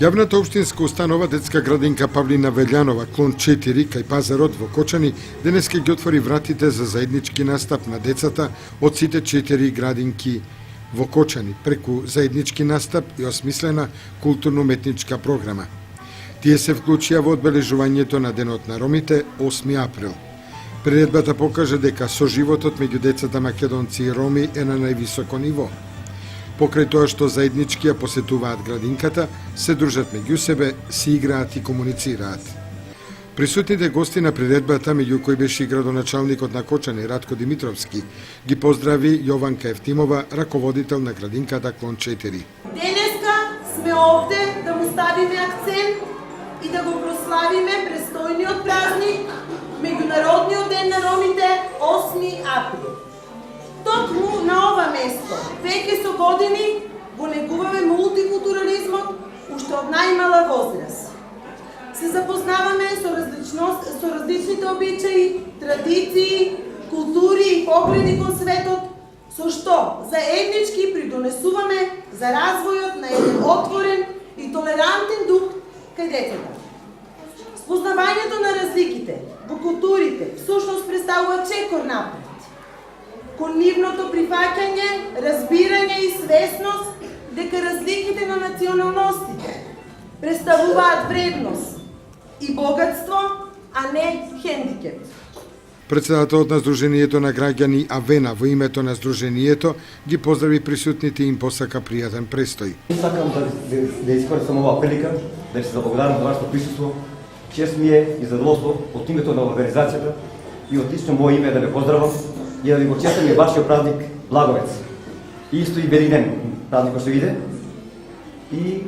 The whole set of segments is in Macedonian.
Јавната општинска установа детска градинка Павлина Велјанова, клон 4, кај пазарот во Кочани, денеска ги отвори вратите за заеднички настап на децата од сите 4 градинки во Кочани, преку заеднички настап и осмислена културно-уметничка програма. Тие се вклучија во одбележувањето на Денот на ромите 8 април. Приредбата покажа дека соживотот меѓу децата македонци и роми е на највисоко ниво. Покрај тоа што заеднички ја посетуваат градинката, се дружат меѓу себе, си играат и комуницираат. Присутните гости на приредбата, меѓу кои беше и градоначалникот на Кочани Ратко Димитровски, ги поздрави Јованка Евтимова, раководител на градинката клон 4. Денеска сме овде да му ставиме акцент и да го прославиме престојниот празник, Меѓународниот ден на ромите 8 април. Токму на ова место, веќе со години, го негуваме мултикултурализмот уште од најмала возраст. Се запознаваме со различните обичаи, традиции, култури и погледи кон светот, со што заеднички придонесуваме за развојот на еден отворен и толерантен дух кај децата. Спознавањето на разликите во културите всушност представува чекор напред кон нивното прифаќање, разбирање и свесност дека разликите на националностите представуваат вредност и богатство, а не хендикеп. Председателот на Сдруженијето на граѓани Авена во името на Сдруженијето ги поздрави присутните и им посака пријатен престој. Сакам да искористам оваа прилика да се заблагодарам за вашето присуство. Чест ми е и задоволство од името на организацијата и од лично моје име да ве поздравам и да ви го честам и вашиот празник Благовец. И исто и Велиден празник што иде. И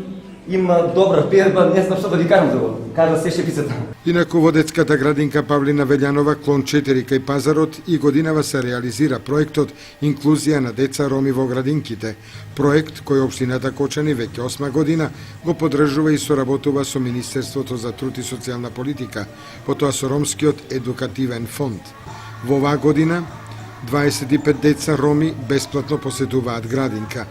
има добра приредба, не знам што да ви кажам за го. Кажа се шефицата. Инаку во детската градинка Павлина Велјанова, клон 4 кај пазарот, и годинава се реализира проектот Инклузија на деца роми во градинките. Проект кој општината Кочани веќе 8 година го поддржува и соработува со Министерството за труд и социјална политика, потоа со Ромскиот едукативен фонд. Во оваа година 25 деца роми бесплатно посетуваат градинка.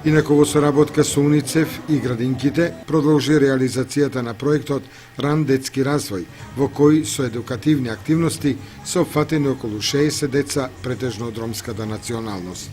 Инаку во соработка со УНИЦЕФ и градинките продолжи реализацијата на проектот Ран детски развој, во кој со едукативни активности се опфатени околу 60 деца, претежно од ромската националност.